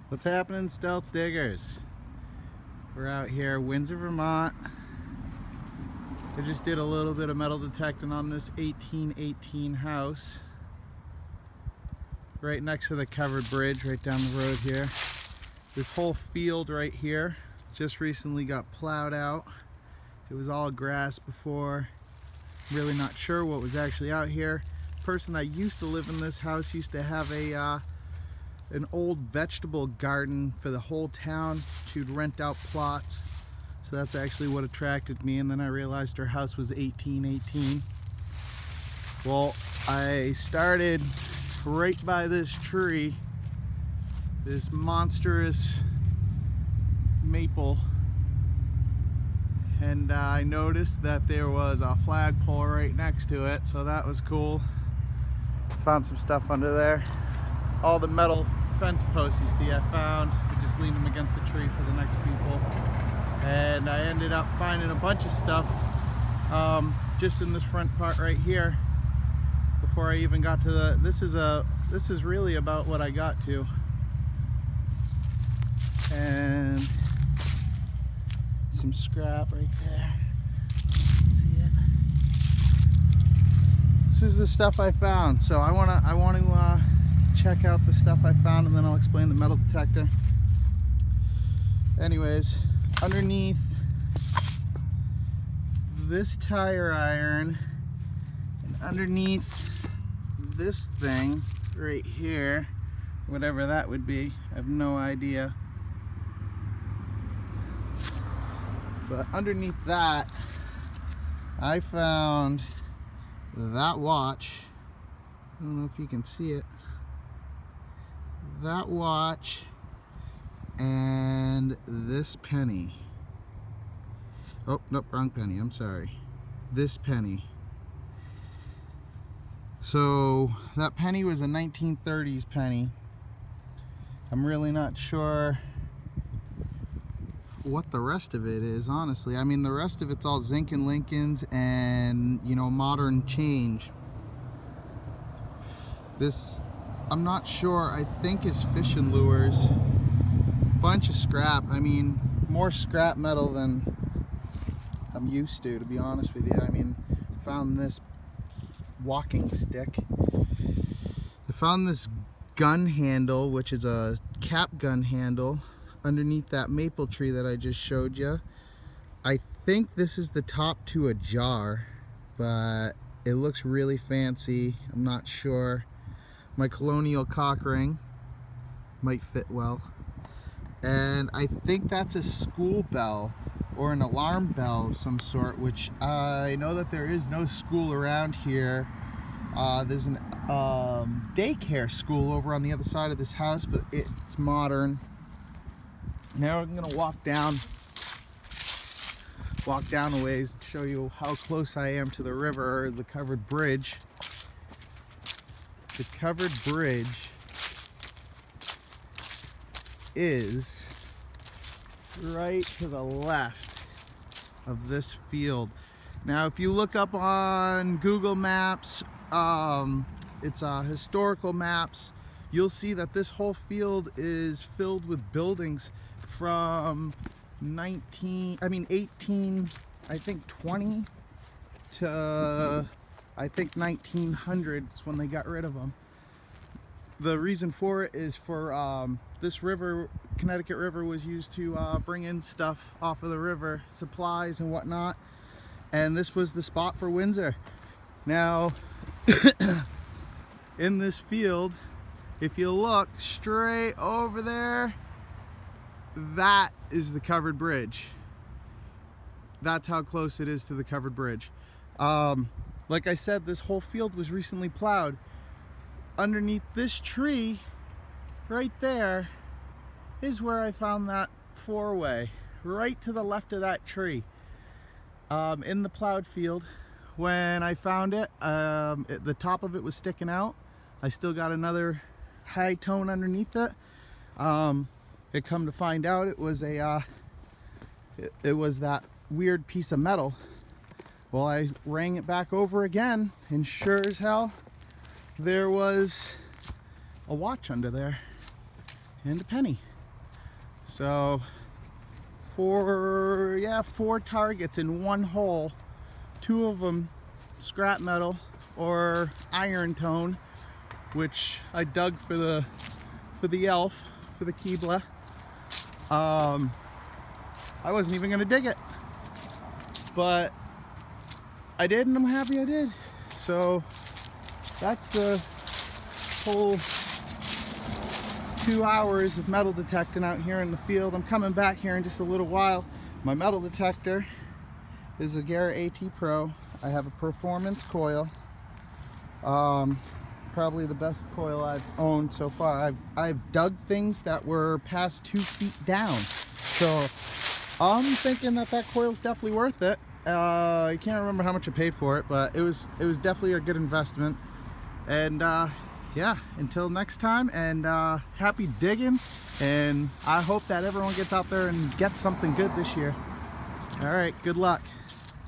What's happening, stealth diggers? We're out here, Windsor, Vermont. I just did a little bit of metal detecting on this 1818 house right next to the covered bridge right down the road here. This whole field right here just recently got plowed out. It was all grass before. Really not sure what was actually out here. The person that used to live in this house used to have an old vegetable garden for the whole town. She would rent out plots. So that's actually what attracted me, and then I realized her house was 1818. Well, I started right by this tree, this monstrous maple, and I noticed that there was a flagpole right next to it, so that was cool. Found some stuff under there. All the metal fence posts you see I found, I just leaned them against the tree for the next people. And I ended up finding a bunch of stuff just in this front part right here before I even got to the, this is really about what I got to. And some scrap right there. See it? This is the stuff I found. So I want to check out the stuff I found, and then I'll explain the metal detector. Anyways, underneath this tire iron and underneath this thing right here, whatever that would be, I have no idea. But underneath that, I found that watch. I don't know if you can see it. That watch and this penny. Oh, nope, wrong penny, I'm sorry. This penny. So that penny was a 1930s penny. I'm really not sure what the rest of it is, honestly. I mean, the rest of it's all zinc and Lincolns and, you know, modern change. This, I'm not sure, I think is fishing lures. Bunch of scrap. I mean, more scrap metal than I'm used to be honest with you. I mean, found this walking stick. I found this gun handle, which is a cap gun handle, underneath that maple tree that I just showed you. I think this is the top to a jar, but it looks really fancy. I'm not sure. My colonial cock ring might fit well. And I think that's a school bell or an alarm bell of some sort, which I know that there is no school around here. There's an daycare school over on the other side of this house, but it's modern. Now I'm gonna walk down a ways to show you how close I am to the river, or the covered bridge. The covered bridge is right to the left of this field. Now if you look up on Google Maps, it's historical maps, you'll see that this whole field is filled with buildings from 18, I think 20 to I think 1900 is when they got rid of them. The reason for it is for this river, Connecticut River, was used to bring in stuff off of the river, supplies and whatnot, and this was the spot for Windsor. Now in this field, if you look straight over there, that is the covered bridge. That's how close it is to the covered bridge. Like I said, this whole field was recently plowed. Underneath this tree right there is where I found that four-way, right to the left of that tree, in the plowed field. When I found it, the top of it was sticking out. I still got another high tone underneath it. It come to find out it was a it was that weird piece of metal. Well, I rang it back over again, and sure as hell there was a watch under there and a penny. So four targets in one hole, 2 of them scrap metal or iron tone, which I dug for the elf, for the Keebler. I wasn't even gonna dig it, but I did, and I'm happy I did. So that's the whole 2 hours of metal detecting out here in the field. I'm coming back here in just a little while. My metal detector is a Garrett AT Pro. I have a performance coil. Probably the best coil I've owned so far. I've dug things that were past 2 feet down. So I'm thinking that coil's definitely worth it. I can't remember how much I paid for it, but it was definitely a good investment. And yeah, until next time, and happy digging, and I hope that everyone gets out there and gets something good this year. All right, good luck.